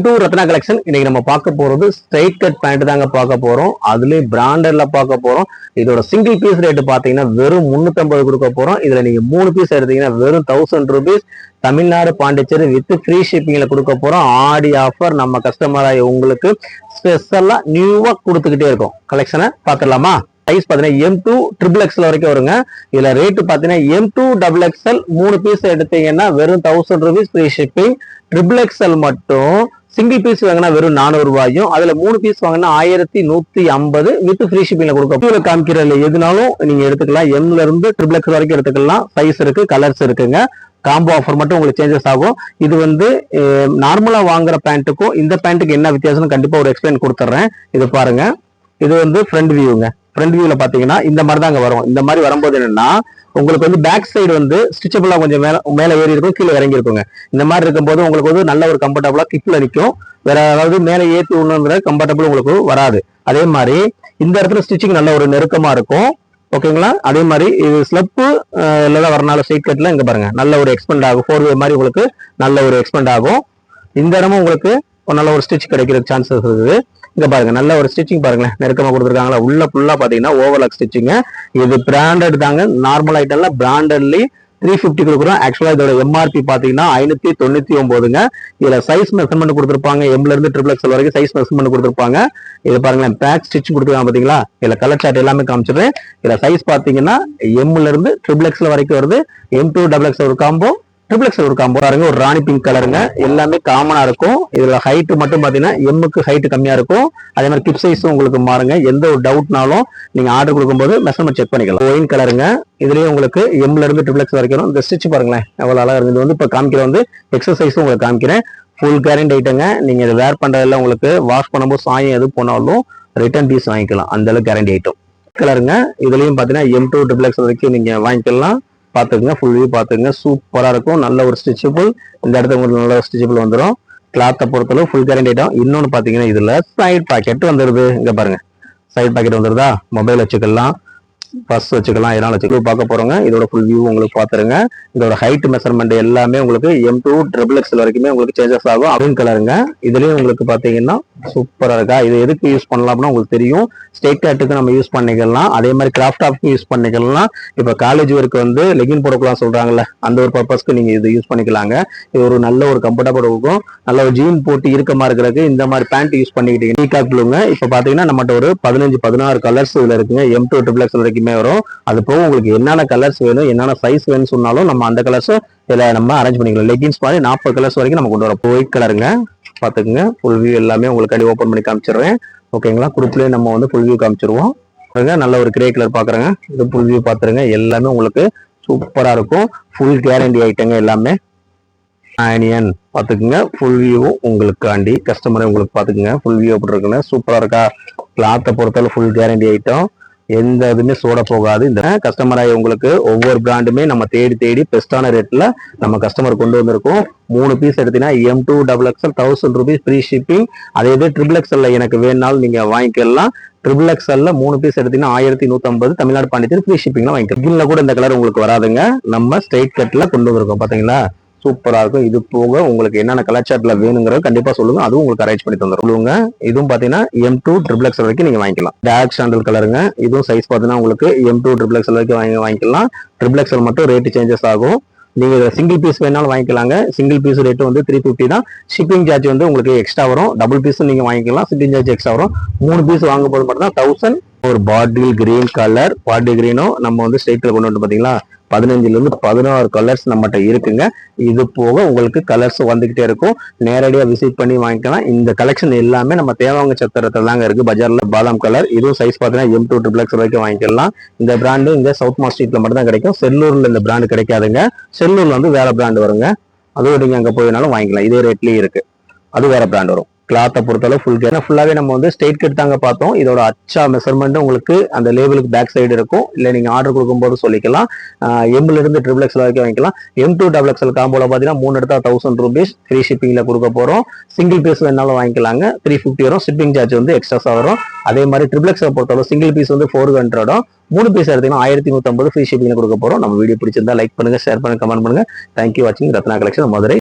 Two Ratna collection. இன்னைக்கு நம்ம பார்க்க போறது ஸ்ட்ரைட் கட் பேண்ட் தாங்க பார்க்க போறோம். அதுலயே பிராண்டட்ல பார்க்க போறோம். இதோட சிங்கிள் பீஸ் ரேட் பாத்தீங்கன்னா வெறும் 350 கொடுக்க போறோம். இதுல நீங்க 3 பீஸ் எடுத்தீங்கன்னா வெறும் 1000 rupees Tamil Nadu Pondicherry with free ஷிப்பிங்ல கொடுக்க போறோம். ஆடி ஆஃபர் நம்ம கஸ்டமராக உங்களுக்கு ஸ்பெஷலா நியூவா கொடுத்துக்கிட்டே இருக்கும். கலெக்ஷனை பார்த்துடலாமா? சைஸ் பாத்தீங்கன்னா M2 XXL வரைக்கும் வருங்க. இதுல ரேட் பாத்தீங்கன்னா M2 XXL 3 பீஸ் எடுத்தீங்கன்னா வெறும் 1000 rupees ஃப்ரீ ஷிப்பிங். XXL மட்டும் சிங்கிள் பீஸ் வாங்கினா வெறும் 400 ரூபாயும், அதுல 3 பீஸ் வாங்கினா 1150 வித் ஃப்ரீ ஷிப்பிங்ல கொடுக்க. காமிக்கிறதுல எதுனாலும் நீங்க எடுத்துக்கலாம். எம்ல இருந்து XXL வரைக்கும் எடுத்துக்கலாம். சைஸ் இருக்கு, கலர்ஸ் இருக்குங்க. காம்போ ஆஃபர் மட்டும் உங்களுக்கு சேஞ்சஸ் ஆகும். இது வந்து நார்மலா வாங்குற பேண்ட்டுக்கும் இந்த பேண்ட்டுக்கு என்ன வித்தியாசம்னு கண்டிப்பா ஒரு எக்ஸ்பிளைன் கொடுத்துட்றேன். இது பாருங்க, இது வந்து ஃப்ரண்ட் வியூங்க. ஃப்ரண்ட் வியூல பாத்தீங்கன்னா இந்த மாதிரி தாங்க வரும். இந்த மாதிரி வரும்போது என்னன்னா உங்களுக்கு வந்து பேக் சைடு வந்து ஸ்டிச்சபிளா கொஞ்சம் மேல ஏறி இருக்கும், கீழே இறங்கி இருக்குங்க. இந்த மாதிரி இருக்கும்போது உங்களுக்கு வந்து நல்ல ஒரு கம்ஃபர்டபுளா கிக்ல நிற்கும். வேற ஏதாவது மேல ஏற்றி ஒண்ணுங்கிற கம்ஃபர்டபுள் உங்களுக்கு வராது. அதே மாதிரி இந்த இடத்துல ஸ்டிச்சிங் நல்ல ஒரு நெருக்கமா இருக்கும். ஓகேங்களா? அதே மாதிரி இது ஸ்லெப்பு இல்லதான் வரனால ஸ்ட்ரைட் கட்ல இங்க பாருங்க நல்ல ஒரு எக்ஸ்பெண்ட் ஆகும். 4 மாதிரி உங்களுக்கு நல்ல ஒரு எக்ஸ்பெண்ட் ஆகும். இந்த இடமும் உங்களுக்கு நல்ல ஒரு ஸ்டிச் கிடைக்கிற சான்சஸ் இருக்குது. இங்க பாருங்க நல்ல ஒரு ஸ்டிச்சிங் பாருங்களேன், நெருக்கமா கொடுத்துருக்காங்களா. உள்ள ஃபுல்லா பாத்தீங்கன்னா ஓவர்லாக் ஸ்டிச்சிங். இது பிராண்டட் தாங்க. நார்மல் ஐட்டம்ல பிராண்டட்லி 350 கொடுக்குறோம். ஆக்சுவலா இதோட எம்ஆர்பி பாத்தீங்கன்னா 599ங்க. இதுல சைஸ் மெஷர்மெண்ட் கொடுத்துருப்பாங்க. எம்ல இருந்து XXL வரைக்கும் சைஸ் மெஷர்மெண்ட் கொடுத்துருப்பாங்க. இது பாருங்களேன், பேக் ஸ்டிச் கொடுத்துருக்காங்க பாத்தீங்களா. இதுல கலர் சார்ட் எல்லாமே காமிச்சிடுறேன். இதுல சைஸ் பாத்தீங்கன்னா எம்ல இருந்து XXL வரைக்கும் வருது. M2 XXL ஒரு காம்போ, XXL ஒரு காம்போ பாருங்க. ஒரு ராணி பிங்க் கலருங்க. எல்லாமே காமனா இருக்கும். இதுல ஹைட் மட்டும் பாத்தீங்கன்னா எம்முக்கு ஹைட் கம்மியா இருக்கும். அதே மாதிரி கிப் சைஸும் உங்களுக்கு மாறுங்க. எந்த ஒரு டவுட்னாலும் நீங்க ஆர்டர் கொடுக்கும்போது மெஷர்மெண்ட் செக் பண்ணிக்கலாம். ஒயின் கலருங்க. இதுலயே உங்களுக்கு எம்ல இருந்து XXL வரைக்கும். இந்த ஸ்டிச் பாருங்களேன் எவ்வளவு அழகா இருக்கு. இது வந்து இப்ப காமிக்கிற வந்து எக்ஸசைஸும் உங்களுக்கு காமிக்கிறேன். ஃபுல் கேரண்டி ஐட்டங்க. நீங்க இதை வேர் பண்றதுல உங்களுக்கு வாஷ் பண்ணும்போது சாயம் எது போனாலும் ரிட்டர்ன் பீஸ் வாங்கிக்கலாம். அந்த அளவுக்கு கேரண்டி ஐட்டம் கலருங்க. இதுலயும் பாத்தீங்கன்னா M2 XXL வரைக்கும் நீங்க வாங்கிக்கலாம். பாத்துக்கங்க, ஃபுல் வியூ பாத்துக்கங்க. சூப்பரா இருக்கும். நல்ல ஒரு ஸ்டிச்சபிள். இந்த இடத்துல உங்களுக்கு நல்ல ஒரு ஸ்டிச்சபிள் வந்துடும். கிளாத்தை பொறுத்தளவு ஃபுல் கேரண்டி ஐட்டம். இன்னொன்னு பாத்தீங்கன்னா இதுல சைட் பாக்கெட் வந்துருது. இங்க பாருங்க, சைட் பாக்கெட் வந்துருதா. மொபைல் வச்சுக்கலாம், பர்ஸ் வச்சுக்கலாம், இதனால வச்சுக்கலாம். பார்க்க போறோங்க. இதோட ஃபுல் வியூ உங்களுக்கு பாத்துருங்க. இதோட ஹைட் மெஷர்மெண்ட் எல்லாமே உங்களுக்கு M2 XXL வரைக்குமே உங்களுக்கு சேஞ்சஸ் ஆகும். அப்படின்னு கலருங்க. இதுலயும் உங்களுக்கு பாத்தீங்கன்னா சூப்பரா இருக்கா. இது எதுக்கு யூஸ் பண்ணலாம்னா உங்களுக்கு தெரியும். ஸ்ட்ரைட் கட்டுக்கு நம்ம யூஸ் பண்ணிக்கலாம். அதே மாதிரி கிராஃப்ட் டாப்க்கு யூஸ் பண்ணிக்கலாம். இப்ப காலேஜ் ஒர்க் வந்து லெகின் போடக்கலாம் சொல்றாங்கல்ல, அந்த ஒரு பர்பஸ்க்கு நீங்க இது யூஸ் பண்ணிக்கலாங்க. இது ஒரு நல்ல ஒரு கம்ஃபர்டபுள் இருக்கும். நல்ல ஒரு ஜீன் போட்டு இருக்கமா இருக்கிறதுக்கு இந்த மாதிரி பேண்ட் யூஸ் பண்ணிக்கிட்டீங்க. டீகாக்லுங்க. இப்ப பாத்தீங்கன்னா நம்மகிட்ட ஒரு 15-16 கலர்ஸ் இதுல இருக்குங்க. M2 XXL வரைக்குமே வரும். அது போக உங்களுக்கு என்னென்ன கலர்ஸ் வேணும், என்னென்ன சைஸ் வேணும்னு சொன்னாலும் நம்ம அந்த கலர்ஸ் இதுல நம்ம அரேஞ்ச் பண்ணிக்கலாம். லெகின்ஸ் மாதிரி 40 கலர்ஸ் வரைக்கும் நம்ம கொண்டு வரோம். ஒயிட் கலருங்க. பாத்துக்குங்க, ஃபுல் வியூ எல்லாமே உங்களுக்கு ஓப்பன் பண்ணி காமிச்சிடுறேன். ஓகேங்களா? குரூப்லயே நம்ம வந்து ஃபுல் வியூ காமிச்சிருவோம். நல்ல ஒரு கிரே கலர் பாக்குறேங்க. இது ஃபுல் வியூ பாத்துருங்க. எல்லாமே உங்களுக்கு சூப்பரா இருக்கும். ஃபுல் கேரண்டி ஐட்டங்க எல்லாமே. ஆனியன் பாத்துக்குங்க. ஃபுல் வியூவும் உங்களுக்காண்டி கஸ்டமரை உங்களுக்கு பாத்துக்குங்க. ஃபுல் வியூ எப்படி இருக்குன்னு சூப்பரா இருக்கா. கிளாத்தை பொறுத்தவரை ஃபுல் கேரண்டி ஐட்டம். எந்த இதுமே சோட போகாது. இந்த கஸ்டமராக உங்களுக்கு ஒவ்வொரு பிராண்டுமே நம்ம தேடி தேடி பெஸ்டான ரேட்ல நம்ம கஸ்டமர் கொண்டு வந்திருக்கோம். 3 பீஸ் எடுத்தீங்கன்னா M2 XXL 1000 rupees free shipping. அதே இது XXL எனக்கு வேணாலும் நீங்க வாங்கிக்கலாம். XXL 3 பீஸ் எடுத்தீங்கன்னா 1150 தமிழ்நாடு பாண்டிச்சேரி ஃப்ரீ ஷிப்பிங்ல வாங்கிக்கலாம். இதுல கூட இந்த கலர் உங்களுக்கு வராதுங்க. நம்ம ஸ்ட்ரைட் கட்ல கொண்டு வந்திருக்கோம். பாத்தீங்களா? சூப்பரா இருக்கும். இது போக உங்களுக்கு என்னென்ன கலாச்சாரத்துல வேணுங்கிறத கண்டிப்பா சொல்லுங்க. அதுவும் உங்களுக்கு அரேஞ்ச் பண்ணி தந்துருங்க. இதுவும் பாத்தீங்கன்னா M2 XXL வரைக்கும் நீங்க வாங்கிக்கலாம். டார்க் சாண்டல் கலருங்க. இதுவும் சைஸ் பாத்தீங்கன்னா உங்களுக்கு M2 XXL வரைக்கும் வாங்கிக்கலாம். XXL மட்டும் ரேட் சேஞ்சஸ் ஆகும். நீங்க சிங்கிள் பீஸ் வேணாலும் வாங்கிக்கலாங்க. சிங்கிள் பீஸ் ரேட் வந்து 350 தான். ஷிப்பிங் சார்ஜ் வந்து உங்களுக்கு எக்ஸ்ட்ரா வரும். டபுள் பீஸ் நீங்க வாங்கிக்கலாம், ஷிப்பிங் சார்ஜ் எக்ஸ்ட்ரா வரும். 3 பீஸ் வாங்க போது மட்டும் தான் 1000. ஒரு பாட்டில் கிரீன் கலர், பாட்டில் கிரீனும் நம்ம வந்து ஸ்ட்ரைட்ல கொண்டு வந்து பாத்தீங்களா 15ல இருந்து 16 கலர்ஸ் நம்மகிட்ட இருக்குங்க. இது போக உங்களுக்கு கலர்ஸ் வந்துகிட்டே இருக்கும். நேரடியா விசிட் பண்ணி வாங்கிக்கலாம். இந்த கலெக்ஷன் எல்லாமே நம்ம தேவாங்க சத்திரத்துல தாங்க இருக்கு. பஜார்ல பாதாம் கலர். இதுவும் சைஸ் பாத்தீங்கன்னா M2 XXL வரைக்கும் வாங்கிக்கலாம். இந்த பிராண்டு இங்க சவுத் மாஸ்ட் ஸ்ட்ரீட்ல மட்டும் தான் கிடைக்கும். செல்லூர்ல இந்த பிராண்டு கிடைக்காதுங்க. செல்லூர்ல வந்து வேற பிராண்டு வருங்க. அதுவும் நீங்க அங்க போயினாலும் வாங்கிக்கலாம். இதே ரேட்லயே இருக்கு. அது வேற பிராண்ட் வரும். கிளாத்தை பொறுத்தளவு ஃபுல்லாவே நம்ம வந்து ஸ்ட்ரைட் கட் தாங்க பார்த்தோம். இதோட அச்சா மெஷர்மெண்ட் உங்களுக்கு அந்த லேபிளுக்கு பேக் சைடு இருக்கும். இல்லை நீங்க ஆர்டர் கொடுக்கும்போது சொல்லிக்கலாம். எம்ல இருந்து XXL வரைக்கும் வாங்கிக்கலாம். M2 XXL காம்போல பாத்தீங்கன்னா 3 எடுத்தா 1000 rupees ஃப்ரீ ஷிப்பிங்ல கொடுக்க போறோம். சிங்கிள் பீஸ் வேணாலும் வாங்கிக்கலாங்க. 350 வரும். ஷிப்பிங் சார்ஜ் வந்து எக்ஸ்ட்ரா வரும். அதே மாதிரி XXL பொறுத்தளவு சிங்கிள் பீஸ் வந்து 400. 3 பீஸ் எடுத்தீங்கன்னா 1150 ஃப்ரீ ஷிப்பிங்ல கொடுக்க போறோம். நம்ம வீடியோ பிடிச்சிருந்தா லைக் பண்ணுங்க, ஷேர் பண்ணுங்க, கமெண்ட் பண்ணுங்க. தேங்க்யூ வாட்சிங் ரத்னா கலெக்ஷன் மதுரை.